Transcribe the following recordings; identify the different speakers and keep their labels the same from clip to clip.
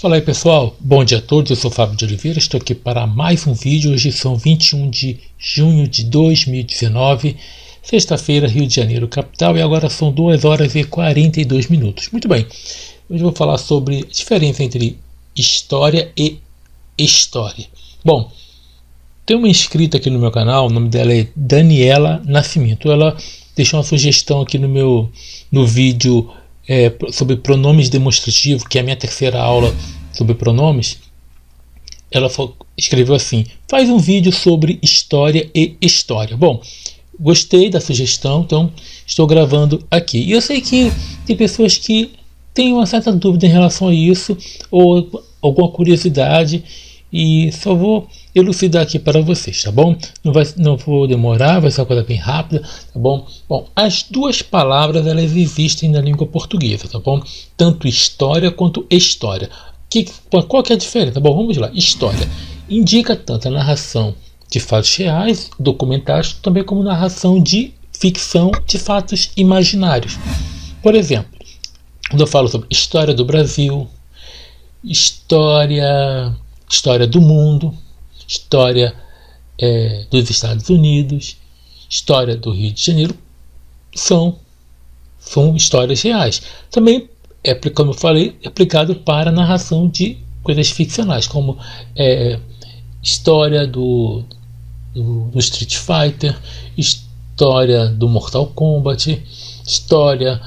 Speaker 1: Fala aí pessoal, bom dia a todos, eu sou Fábio de Oliveira, estou aqui para mais um vídeo. Hoje são 21 de junho de 2019, sexta-feira, Rio de Janeiro, capital, e agora são 2 horas e 42 minutos. Muito bem, hoje eu vou falar sobre a diferença entre história e história. Bom, tem uma inscrita aqui no meu canal, o nome dela é Daniela Nascimento. Ela deixou uma sugestão aqui no vídeo sobre pronomes demonstrativos, que é a minha terceira aula sobre pronomes. Ela escreveu assim: faz um vídeo sobre história e história. Bom, gostei da sugestão, então estou gravando aqui. E eu sei que tem pessoas que têm uma certa dúvida em relação a isso, ou alguma curiosidade, e só vou elucidar aqui para vocês, tá bom? Não vou demorar, vai ser uma coisa bem rápida, tá bom? Bom, as duas palavras elas existem na língua portuguesa, tá bom? Tanto história quanto história. Qual que é a diferença? Bom, vamos lá. História indica tanto a narração de fatos reais, documentários, também como narração de ficção de fatos imaginários. Por exemplo, quando eu falo sobre história do Brasil, história do mundo, história dos Estados Unidos, história do Rio de Janeiro, são histórias reais. Também, como eu falei, é aplicado para a narração de coisas ficcionais, como história do Street Fighter, história do Mortal Kombat, história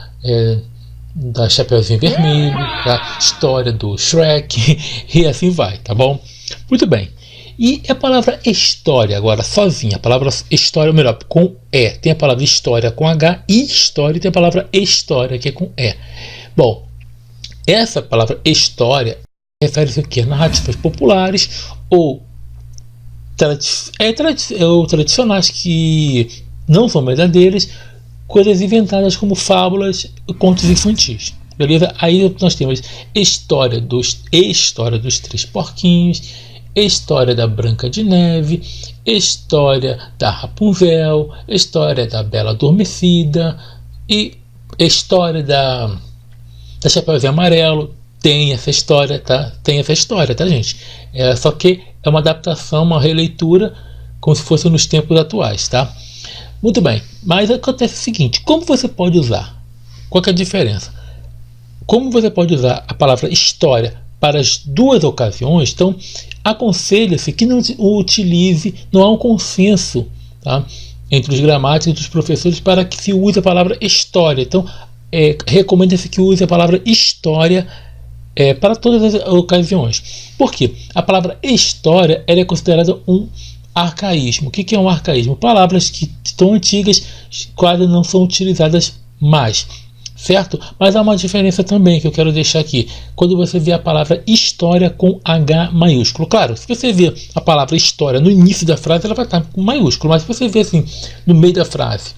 Speaker 1: da Chapeuzinho Vermelho, tá? História do Shrek e assim vai, tá bom? Muito bem. E a palavra história agora sozinha, a palavra história, ou melhor, com E. Tem a palavra história com H e história, tem a palavra história que é com E. Bom, essa palavra história refere-se a narrativas populares ou tradicionais que não são verdadeiras, coisas inventadas como fábulas e contos infantis. Beleza? Aí nós temos história dos Três Porquinhos, história da Branca de Neve, história da Rapunzel, história da Bela Adormecida e história da Chapeuzinho Amarelo. Tem essa história, tá? Tá, gente? Só que é uma adaptação, uma releitura, como se fosse nos tempos atuais, tá? Muito bem, mas acontece o seguinte: como você pode usar? Qual que é a diferença? Como você pode usar a palavra história para as duas ocasiões? Então, aconselha-se que não utilize, não há um consenso, tá, entre os gramáticos e dos professores para que se use a palavra história. Então, recomenda-se que use a palavra história para todas as ocasiões. Por quê? A palavra história ela é considerada um arcaísmo. O que é um arcaísmo? Palavras que estão antigas, quase não são utilizadas mais, certo? Mas há uma diferença também que eu quero deixar aqui. Quando você vê a palavra história com H maiúsculo, claro, se você vê a palavra história no início da frase, ela vai estar com maiúsculo, mas se você vê assim, no meio da frase,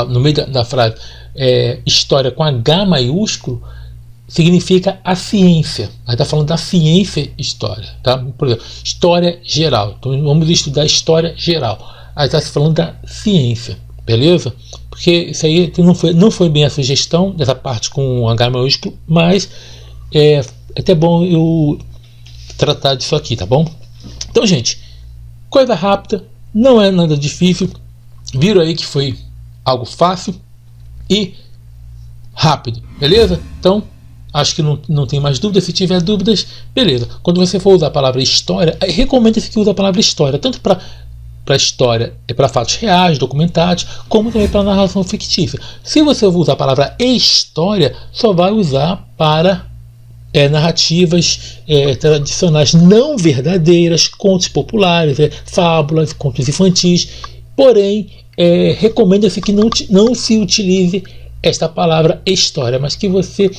Speaker 1: no meio da frase, história com H maiúsculo, significa a ciência. Aí está falando da ciência história, tá? Por exemplo, história geral. Então vamos estudar história geral. Aí está se falando da ciência, beleza? Porque isso aí não foi bem a sugestão dessa parte com H maiúsculo, mas é até bom eu tratar disso aqui, tá bom? Então, gente, coisa rápida, não é nada difícil. Viram aí que foi algo fácil e rápido, beleza? Então, acho que não tem mais dúvidas. Se tiver dúvidas, beleza. Quando você for usar a palavra história, recomenda-se que use a palavra história, tanto para história, para fatos reais, documentados, como também para narração fictícia. Se você usar a palavra história, só vai usar para narrativas tradicionais não verdadeiras, contos populares, fábulas, contos infantis. Porém, recomenda-se que não se utilize esta palavra história, mas que você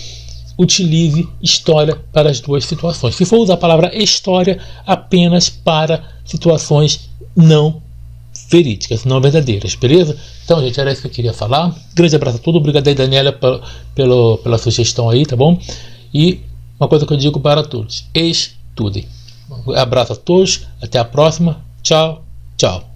Speaker 1: utilize história para as duas situações. Se for usar a palavra história apenas para situações não verídicas, não verdadeiras, beleza? Então, gente, era isso que eu queria falar. Grande abraço a todos, obrigado aí, Daniela, pela sugestão aí, tá bom? E uma coisa que eu digo para todos: estudem. Um abraço a todos, até a próxima, tchau, tchau.